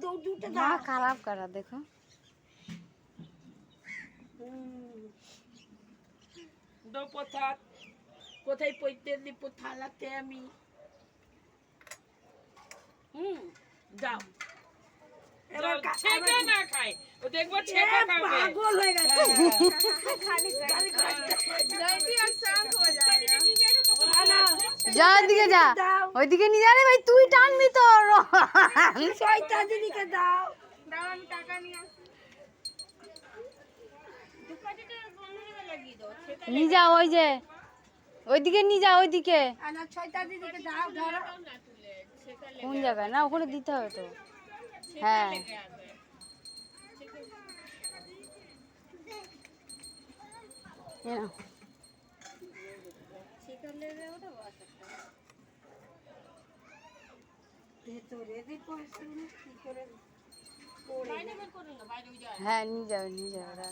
দুটো মা খারাপ করা দেখো। কোথায় পইতে দিব থালাতে আমি যাও এবার ছেকা না খায় ও দেখবো ছেকা খাবে পাগল হয়ে গেছে খালি জয়টি আর শান্ত হয়ে যায়গা যা ওইদিকে যা, ওইদিকে নিয়ে যা রে ভাই, তুই টানবি তো। ছয়টা দিদিকে দাও দাও আমি টাকা নিয়ে আসি দুপাটিটা বন্ধ করে লাগিয়ে দাও নিয়ে যা, ওই যে ওইদিকে নিয়ে যা, ওইদিকে। আনা ছয়টা দিদিকে দাও ধরো কোন জায়গায় না ওখানে দিতে হবে তো। হ্যাঁ হ্যাঁ নিয়ে যাবে, নিয়ে যাবে।